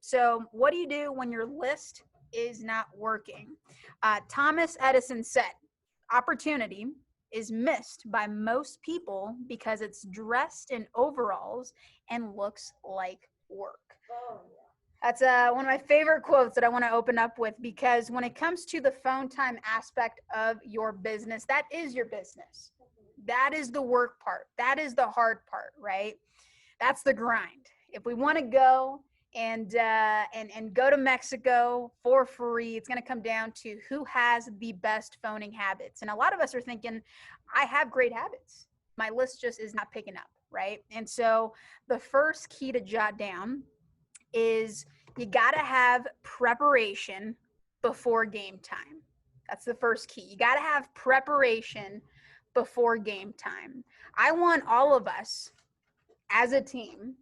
So what do you do when your list is not working? Thomas Edison said, opportunity is missed by most people because it's dressed in overalls and looks like work. Oh, That's one of my favorite quotes that I want to open up with, because when it comes to the phone time aspect of your business, that is your business. That is the work part. That is the hard part, right? That's the grind. If we want to go and go to Mexico for free, it's going to come down to who has the best phoning habits. And a lot of us are thinking, I have great habits. My list just is not picking up, right? And so the first key to jot down is you got to have preparation before game time. That's the first key. You got to have preparation before game time. I want all of us as a team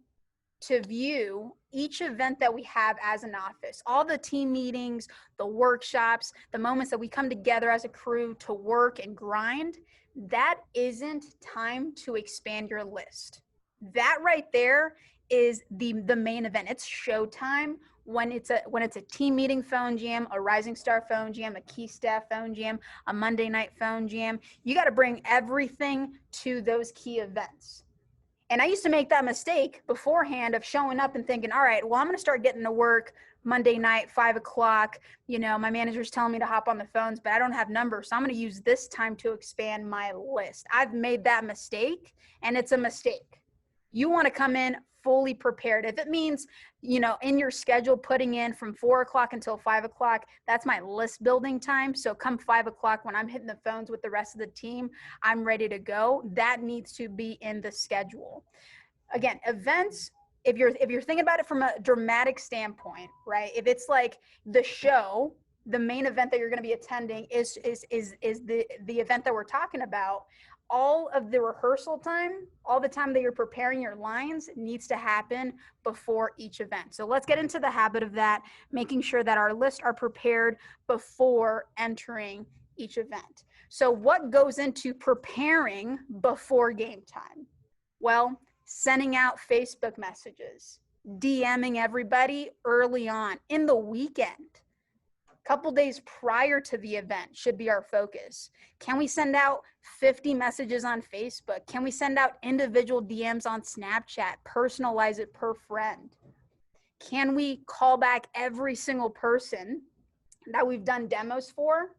to view each event that we have as an office, all the team meetings, the workshops, the moments that we come together as a crew to work and grind. That isn't time to expand your list. That right there is the main event. It's showtime when it's a team meeting phone jam, a Rising Star phone jam, a key staff phone jam, a Monday night phone jam. You got to bring everything to those key events. And I used to make that mistake beforehand of showing up and thinking, all right, well, I'm going to start getting to work Monday night, 5 o'clock. You know, my manager's telling me to hop on the phones, but I don't have numbers. So I'm going to use this time to expand my list. I've made that mistake, and it's a mistake. You want to come in fully prepared. If it means, you know, in your schedule, putting in from 4 o'clock until 5 o'clock, that's my list building time. So come 5 o'clock when I'm hitting the phones with the rest of the team, I'm ready to go. That needs to be in the schedule. Again, events, if you're thinking about it from a dramatic standpoint, right? If it's like the show, the main event that you're going to be attending is the event that we're talking about. All of the rehearsal time, all the time that you're preparing your lines needs to happen before each event. So let's get into the habit of that, making sure that our lists are prepared before entering each event. So what goes into preparing before game time? Well, sending out Facebook messages, DMing everybody early on in the weekend. Couple days prior to the event should be our focus. Can we send out 50 messages on Facebook? Can we send out individual DMs on Snapchat? Personalize it per friend. Can we call back every single person that we've done demos for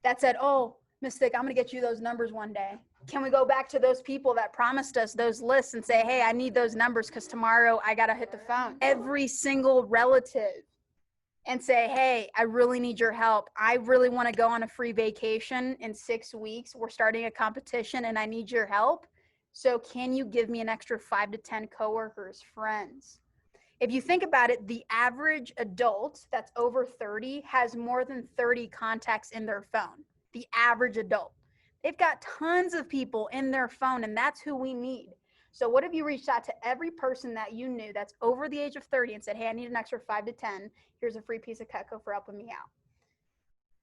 that said, oh, Mystic, I'm going to get you those numbers one day? Can we go back to those people that promised us those lists and say, hey, I need those numbers because tomorrow I got to hit the phone? Every single relative. And say, hey, I really need your help. I really want to go on a free vacation in 6 weeks. We're starting a competition and I need your help. So can you give me an extra 5 to 10 coworkers, friends? If you think about it, the average adult that's over 30 has more than 30 contacts in their phone. The average adult. They've got tons of people in their phone, and that's who we need. So what if you reached out to every person that you knew that's over the age of 30 and said, hey, I need an extra 5 to 10. Here's a free piece of Cutco for helping me out.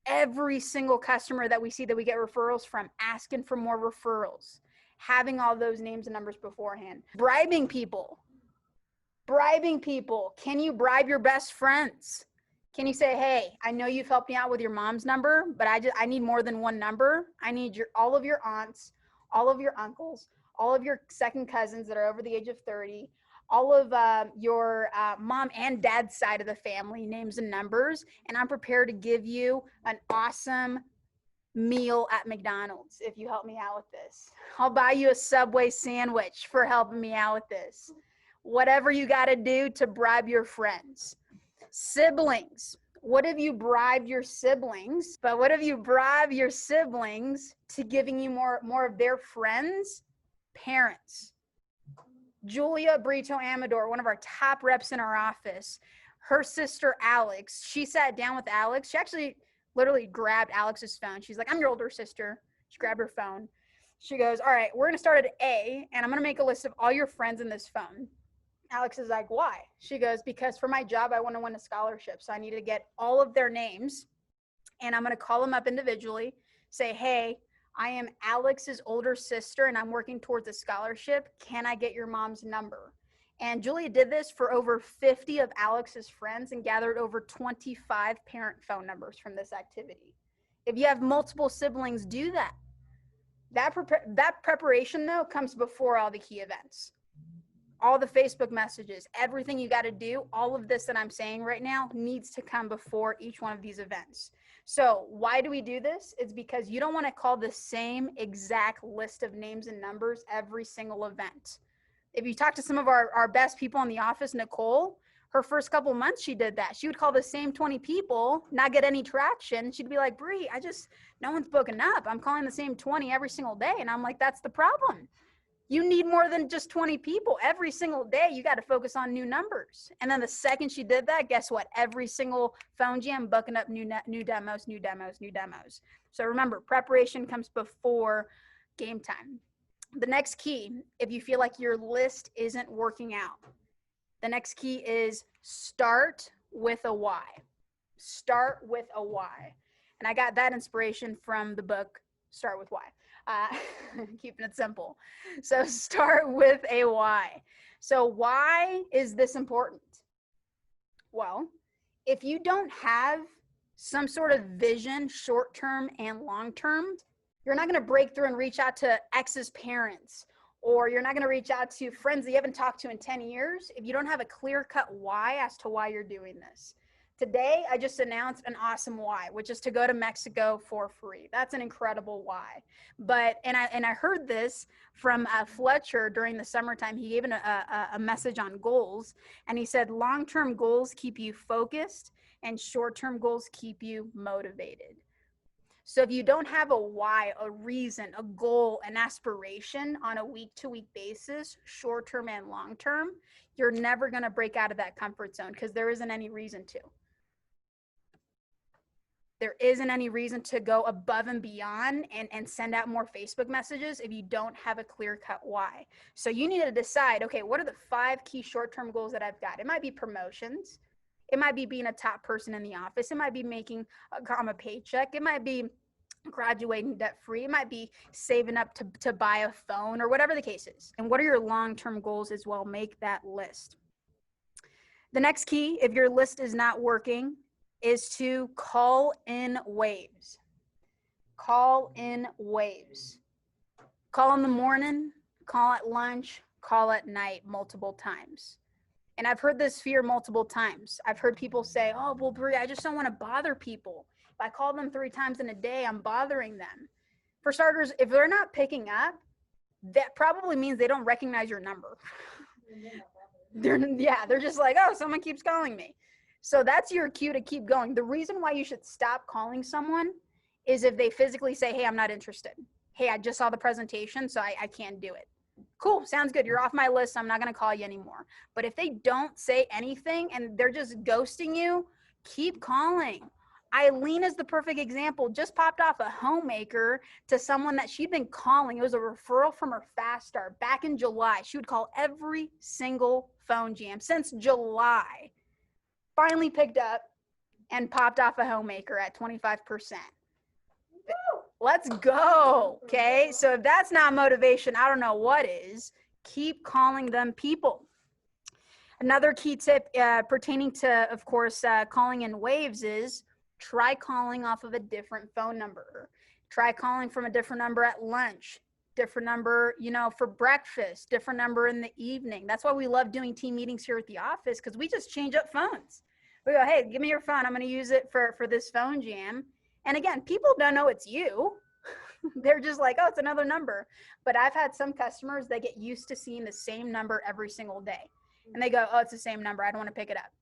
Every single customer that we see that we get referrals from, asking for more referrals, having all those names and numbers beforehand. Bribing people. Can you bribe your best friends? Can you say, hey, I know you've helped me out with your mom's number, but I need more than one number. I need all of your aunts, all of your uncles, all of your second cousins that are over the age of 30, all of your mom and dad's side of the family, names and numbers, and I'm prepared to give you an awesome meal at McDonald's if you help me out with this. I'll buy you a Subway sandwich for helping me out with this. Whatever you got to do to bribe your friends. Siblings. What if you bribed your siblings? But what if you bribe your siblings to giving you more of their friends? Parents. Julia Brito Amador, one of our top reps in our office, her sister Alex, she sat down with Alex. She actually literally grabbed Alex's phone. She's like, I'm your older sister. She grabbed her phone. She goes, all right, we're going to start at A, and I'm going to make a list of all your friends in this phone. Alex is like, why? She goes, because for my job, I want to win a scholarship. So I need to get all of their names, and I'm going to call them up individually, say, hey, I am Alex's older sister and I'm working towards a scholarship. Can I get your mom's number? And Julia did this for over 50 of Alex's friends and gathered over 25 parent phone numbers from this activity. If you have multiple siblings, do that. That preparation, though, comes before all the key events. All the Facebook messages, everything you got to do, all of this that I'm saying right now needs to come before each one of these events. So why do we do this? It's because you don't want to call the same exact list of names and numbers every single event. If you talk to some of our best people in the office, Nicole, her first couple months, she did that. She would call the same 20 people, not get any traction. She'd be like, Bri, no one's booking up. I'm calling the same 20 every single day. And I'm like, that's the problem. You need more than just 20 people. Every single day, you got to focus on new numbers. And then the second she did that, guess what? Every single phone jam booking up new demos. So remember, preparation comes before game time. The next key, if you feel like your list isn't working out, the next key is start with a why. Start with a why. And I got that inspiration from the book, Start With Why. Keeping it simple. So start with a why. So why is this important? Well, if you don't have some sort of vision, short-term and long-term, you're not going to break through and reach out to ex's parents, or you're not going to reach out to friends that you haven't talked to in 10 years if you don't have a clear-cut why as to why you're doing this. Today, I just announced an awesome why, which is to go to Mexico for free. That's an incredible why. But, and I heard this from Fletcher during the summertime. He gave a message on goals, and he said, long-term goals keep you focused and short-term goals keep you motivated. So if you don't have a why, a reason, a goal, an aspiration on a week-to-week basis, short-term and long-term, you're never going to break out of that comfort zone because there isn't any reason to. There isn't any reason to go above and beyond and send out more Facebook messages if you don't have a clear-cut why. So you need to decide, okay, what are the 5 key short-term goals that I've got? It might be promotions. It might be being a top person in the office. It might be making a paycheck. It might be graduating debt-free. It might be saving up to buy a phone or whatever the case is. And what are your long-term goals as well? Make that list. The next key, if your list is not working, is to call in waves. Call in waves. Call in the morning, call at lunch, call at night multiple times. And I've heard this fear multiple times. I've heard people say, oh, well, Bri, I just don't want to bother people. If I call them 3 times in a day, I'm bothering them. For starters, if they're not picking up, that probably means they don't recognize your number. They're just like, oh, someone keeps calling me. So that's your cue to keep going. The reason why you should stop calling someone is if they physically say, hey, I'm not interested. Hey, I just saw the presentation, so I can't do it. Cool, sounds good. You're off my list. I'm not going to call you anymore. But if they don't say anything and they're just ghosting you, keep calling. Eileen is the perfect example. Just popped off a homemaker to someone that she'd been calling. It was a referral from her Fast Start back in July. She would call every single phone jam since July. Finally picked up and popped off a homemaker at 25%. Let's go. Okay. So if that's not motivation, I don't know what is. Keep calling them people. Another key tip pertaining to, of course, calling in waves is try calling off of a different phone number. Try calling from a different number at lunch, different number, for breakfast, different number in the evening. That's why we love doing team meetings here at the office, because we just change up phones. We go, hey, give me your phone. I'm going to use it for this phone jam. And again, people don't know it's you. They're just like, oh, it's another number. But I've had some customers that get used to seeing the same number every single day. And they go, oh, it's the same number. I don't want to pick it up.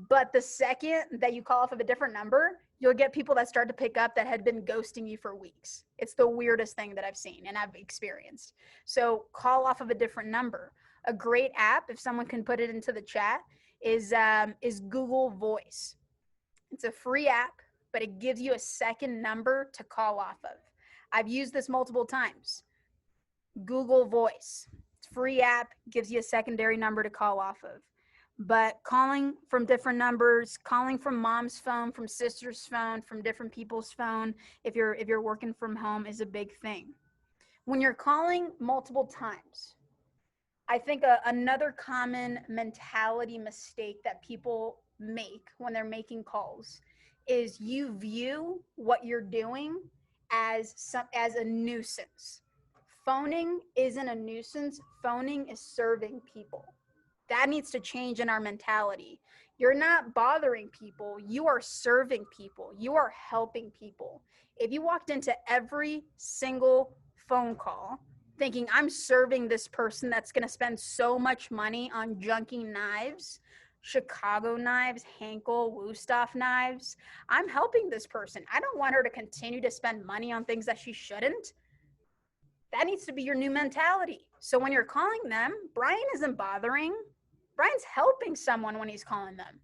But the second that you call off of a different number, you'll get people that start to pick up that had been ghosting you for weeks. It's the weirdest thing that I've seen and I've experienced. So call off of a different number. A great app, if someone can put it into the chat, is Google Voice. It's a free app, but it gives you a second number to call off of. I've used this multiple times. Google Voice. It's a free app, gives you a secondary number to call off of. But calling from different numbers, calling from mom's phone, from sister's phone, from different people's phone, if you're working from home, is a big thing. When you're calling multiple times, I think another common mentality mistake that people make when they're making calls is you view what you're doing as a nuisance. Phoning isn't a nuisance. Phoning is serving people. That needs to change in our mentality. You're not bothering people, you are serving people, you are helping people. If you walked into every single phone call thinking, I'm serving this person that's going to spend so much money on junky knives, Chicago knives, Henkel, Wusthof knives, I'm helping this person. I don't want her to continue to spend money on things that she shouldn't. That needs to be your new mentality. So when you're calling them, Brian isn't bothering. Brian's helping someone when he's calling them.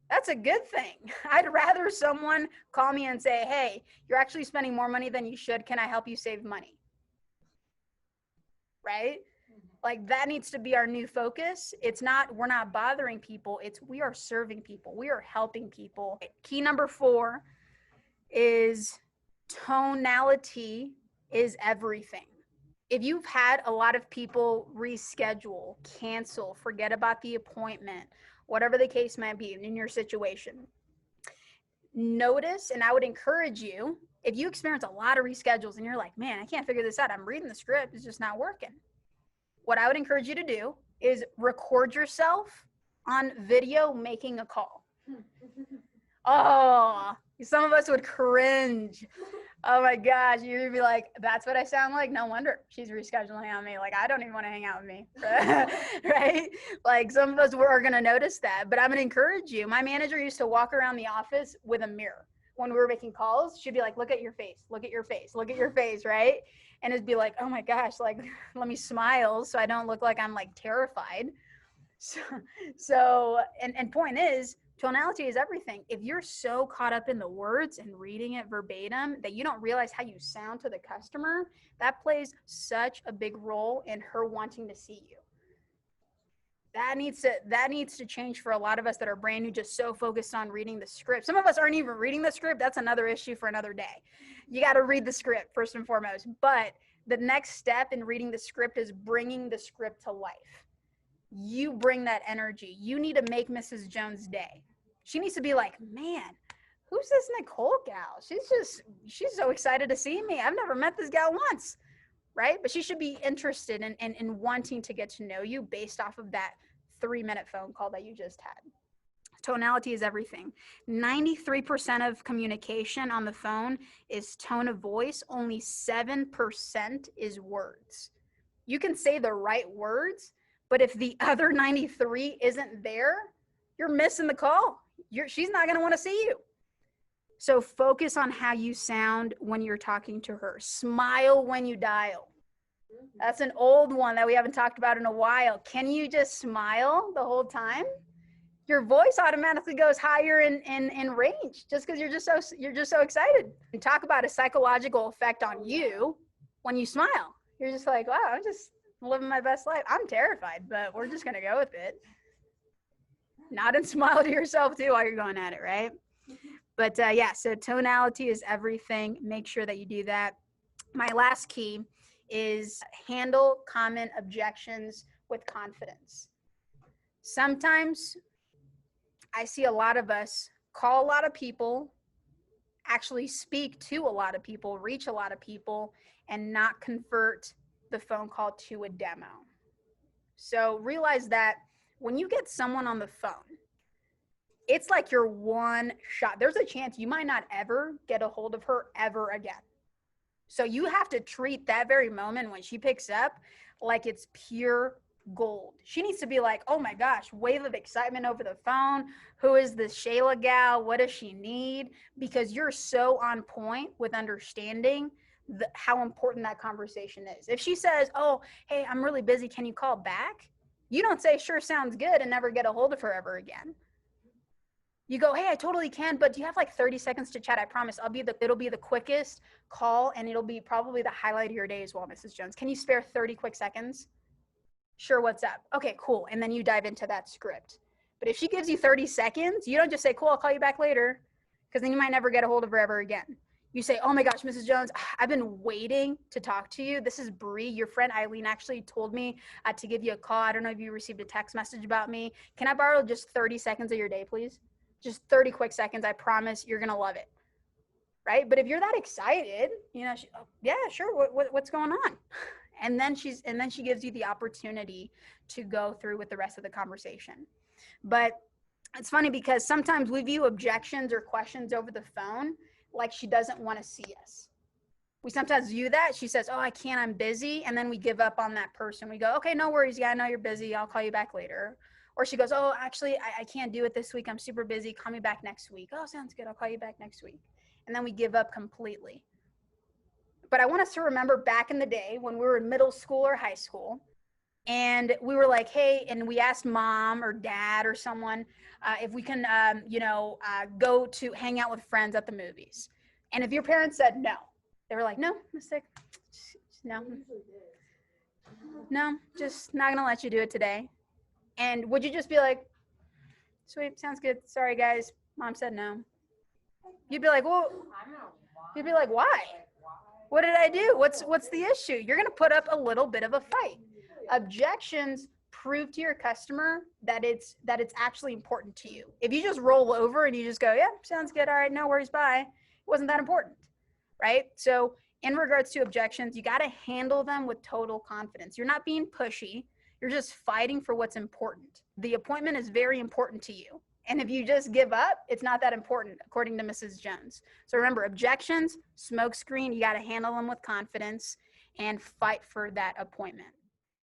That's a good thing. I'd rather someone call me and say, hey, you're actually spending more money than you should. Can I help you save money? Right? Like that needs to be our new focus. It's not, we're not bothering people. It's we are serving people. We are helping people. Key number 4 is tonality is everything. If you've had a lot of people reschedule, cancel, forget about the appointment, whatever the case might be in your situation, notice, and I would encourage you, if you experience a lot of reschedules and you're like, man, I can't figure this out, I'm reading the script, it's just not working. What I would encourage you to do is record yourself on video making a call. Oh, some of us would cringe. Oh my gosh, you'd be like, that's what I sound like? No wonder she's rescheduling on me. Like, I don't even want to hang out with me, right? Like some of us are going to notice that, but I'm going to encourage you. My manager used to walk around the office with a mirror. When we were making calls, she'd be like, look at your face, look at your face, look at your face, right? And it'd be like, oh my gosh, like, let me smile so I don't look like I'm like terrified. So and point is, tonality is everything. If you're so caught up in the words and reading it verbatim that you don't realize how you sound to the customer, that plays such a big role in her wanting to see you. That needs to change for a lot of us that are brand new, just so focused on reading the script. Some of us aren't even reading the script. That's another issue for another day. You got to read the script first and foremost. But the next step in reading the script is bringing the script to life. You bring that energy. You need to make Mrs. Jones' day. She needs to be like, man, who's this Nicole gal? She's so excited to see me. I've never met this gal once, right? But she should be interested in wanting to get to know you based off of that 3-minute phone call that you just had. Tonality is everything. 93% of communication on the phone is tone of voice. Only 7% is words. You can say the right words, but if the other 93 isn't there, you're missing the call. She's not going to want to see you. So focus on how you sound when you're talking to her. Smile when you dial. That's an old one that we haven't talked about in a while. Can you just smile the whole time? Your voice automatically goes higher in range just because you're just so excited. And talk about a psychological effect on you when you smile. You're just like, wow, I'm just living my best life. I'm terrified, but we're just going to go with it. Nod and smile to yourself too while you're going at it, right? But yeah, so tonality is everything. Make sure that you do that. My last key is handle common objections with confidence. Sometimes I see a lot of us call a lot of people, actually speak to a lot of people, reach a lot of people, and not convert the phone call to a demo. So realize that when you get someone on the phone, it's like your one shot. There's a chance you might not ever get a hold of her ever again. So you have to treat that very moment when she picks up like it's pure gold. She needs to be like, oh my gosh, wave of excitement over the phone. Who is this Shayla gal? What does she need? Because you're so on point with understanding how important that conversation is. If she says, oh, hey, I'm really busy, can you call back? You don't say, sure, sounds good, and never get a hold of her ever again. You go, hey, I totally can, but do you have like 30 seconds to chat? I promise it'll be the quickest call, and it'll be probably the highlight of your day as well, Mrs. Jones. Can you spare 30 quick seconds? Sure, what's up? Okay, cool. And then you dive into that script. But if she gives you 30 seconds, you don't just say, cool, I'll call you back later, because then you might never get a hold of her ever again. You say, oh my gosh, Mrs. Jones, I've been waiting to talk to you. This is Bri. Your friend Eileen actually told me to give you a call. I don't know if you received a text message about me. Can I borrow just 30 seconds of your day, please? Just 30 quick seconds. I promise you're going to love it. Right? But if you're that excited, yeah, sure. What's going on? And then she gives you the opportunity to go through with the rest of the conversation. But it's funny because sometimes we view objections or questions over the phone like she doesn't want to see us. We sometimes view that. She says, oh, I can't, I'm busy. And then we give up on that person. We go, okay, no worries. Yeah, I know you're busy. I'll call you back later. Or she goes, oh, actually, I can't do it this week. I'm super busy. Call me back next week. Oh, sounds good. I'll call you back next week. And then we give up completely. But I want us to remember back in the day when we were in middle school or high school, and we were like, hey, and we asked mom or dad or someone if we can, go to hang out with friends at the movies. And if your parents said no, they were like, no, mistake. No, just not going to let you do it today. And would you just be like, sweet, sounds good. Sorry, guys. Mom said no. You'd be like, well, you'd be like, why? What did I do? What's the issue? You're going to put up a little bit of a fight. Objections prove to your customer that it's actually important to you. If you just roll over and you just go, yeah, sounds good. All right, no worries, bye. It wasn't that important, right? So in regards to objections, you got to handle them with total confidence. You're not being pushy. You're just fighting for what's important. The appointment is very important to you. And if you just give up, it's not that important, according to Mrs. Jones. So remember, objections, smokescreen, you got to handle them with confidence and fight for that appointment.